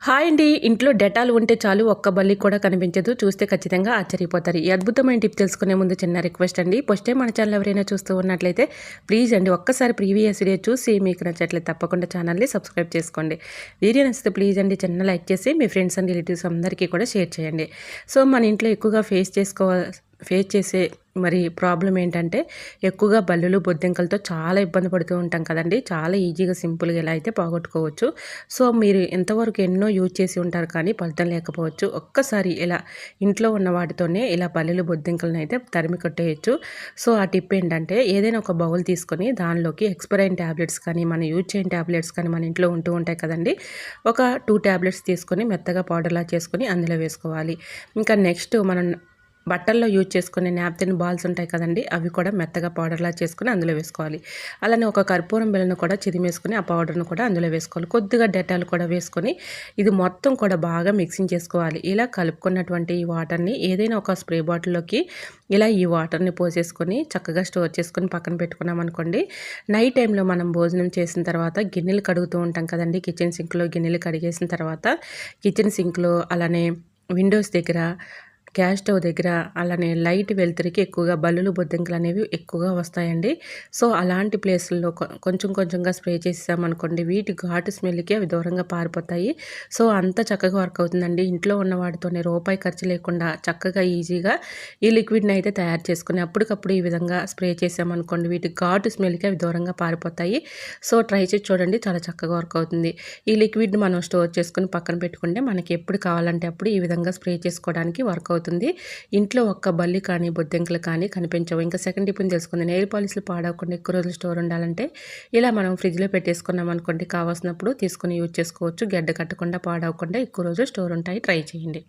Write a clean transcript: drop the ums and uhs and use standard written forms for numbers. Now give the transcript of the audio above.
Hi అండి. ఇంట్లో Dettol ఉంటే చాలు ఒక్క బల్లి కూడా కనిపించదు. చూస్తే ఖచ్చితంగా ఆశ్చర్యపోతారు. ఈ అద్భుతమైన టిప్ తెలుసుకునే ముందు చిన్న రిక్వెస్ట్ అండి. ఫస్ట్ టైం మన ఛానల్ ఎవరైనా చూస్తూ ఉన్నట్లయితే ప్లీజ్ అండి ఒక్కసారి ప్రీవియస్ వీడియో చూసి మీకు నచ్చట్లయితే తప్పకుండా ఛానల్ని సబ్స్క్రైబ్ చేసుకోండి. వీడియో నచ్చితే ప్లీజ్ అండి చిన్న లైక్ చేసి మీ ఫ్రెండ్స్ అండ్ రిలేటివ్స్ అందరికీ కూడా షేర్ చేయండి. సో మన ఇంట్లో ఎక్కువగా ఫేస్ చేసే ప్రాబ్లం ఏంటంటే ఎక్కువగా బల్లులు బొద్దింకలతో చాలా ఇబ్బంది పడుతూ ఉంటాం కదండి. చాలా ఈజీగా సింపుల్గా ఎలా అయితే పోగొట్టుకోవచ్చు. సో మీరు ఎంతవరకు ఎన్నో యూజ్ చేసి ఉంటారు కానీ ఫలితం లేకపోవచ్చు. ఒక్కసారి ఇలా ఇంట్లో ఉన్న వాటితోనే ఇలా బల్లులు బొద్దింకలను అయితే తరిమి కొట్టేయచ్చు. సో ఆ టిప్ ఏంటంటే ఏదైనా ఒక బౌల్ తీసుకొని దానిలోకి ఎక్స్పైర్ అయిన ట్యాబ్లెట్స్ కానీ మన యూజ్ చేయని ట్యాబ్లెట్స్ కానీ మన ఇంట్లో ఉంటూ ఉంటాయి కదండి. ఒక 2 ట్యాబ్లెట్స్ తీసుకొని మెత్తగా పౌడర్లా చేసుకొని అందులో వేసుకోవాలి. ఇంకా నెక్స్ట్ మనం బట్టల్లో యూజ్ చేసుకునే నాప్కిన్ బాల్స్ ఉంటాయి కదండి, అవి కూడా మెత్తగా పౌడర్లా చేసుకుని అందులో వేసుకోవాలి. అలానే ఒక కర్పూరం బిళ్ళను కూడా చిదిమేసుకొని ఆ పౌడర్ను కూడా అందులో వేసుకోవాలి. కొద్దిగా డెటాల్ కూడా వేసుకొని ఇది మొత్తం కూడా బాగా మిక్సింగ్ చేసుకోవాలి. ఇలా కలుపుకున్నటువంటి ఈ వాటర్ని ఏదైనా ఒక స్ప్రే బాటిల్లోకి ఇలా ఈ వాటర్ని పోసేసుకొని చక్కగా స్టోర్ చేసుకొని పక్కన పెట్టుకున్నాం అనుకోండి. నైట్ టైంలో మనం భోజనం చేసిన తర్వాత గిన్నెలు కడుగుతూ ఉంటాం కదండి. కిచెన్ సింక్లో గిన్నెలు కడిగేసిన తర్వాత కిచెన్ సింక్లో అలానే విండోస్ దగ్గర గ్యాస్ స్టవ్ దగ్గర అలానే లైట్ వెలుతురికి ఎక్కువగా బల్లులు బొద్దింకలు అనేవి ఎక్కువగా వస్తాయండి. సో అలాంటి ప్లేసుల్లో కొంచెం కొంచెంగా స్ప్రే చేసామనుకోండి వీటి ఘాటు స్మెల్కి అవి దూరంగా పారిపోతాయి. సో అంత చక్కగా వర్క్ అవుతుందండి. ఇంట్లో ఉన్న వాటితోనే రూపాయి ఖర్చు లేకుండా చక్కగా ఈజీగా ఈ లిక్విడ్ని అయితే తయారు చేసుకుని అప్పటికప్పుడు ఈ విధంగా స్ప్రే చేసామనుకోండి వీటి ఘాటు స్మెల్కి అవి దూరంగా పారిపోతాయి. సో ట్రై చేసి చూడండి, చాలా చక్కగా వర్క్ అవుతుంది. ఈ లిక్విడ్ని మనం స్టోర్ చేసుకుని పక్కన పెట్టుకుంటే మనకి ఎప్పుడు కావాలంటే అప్పుడు ఈ విధంగా స్ప్రే చేసుకోవడానికి వర్క్ అవుతుంది. ఇంట్లో ఒక్క బల్లి కానీ బొద్దింకలు కానీ కనిపించవు. ఇంకా సెకండ్ టిప్ తెలుసుకుంది. నెయిల్ పాలిష్లు పాడవకుండా ఎక్కువ రోజులు స్టోర్ ఉండాలంటే ఇలా మనం ఫ్రిడ్జ్లో పెట్టేసుకున్నాం అనుకోండి, కావాల్సినప్పుడు తీసుకుని యూజ్ చేసుకోవచ్చు. గడ్డ కట్టకుండా పాడవకుండా ఎక్కువ రోజులు స్టోర్ ఉంటాయి. ట్రై చేయండి.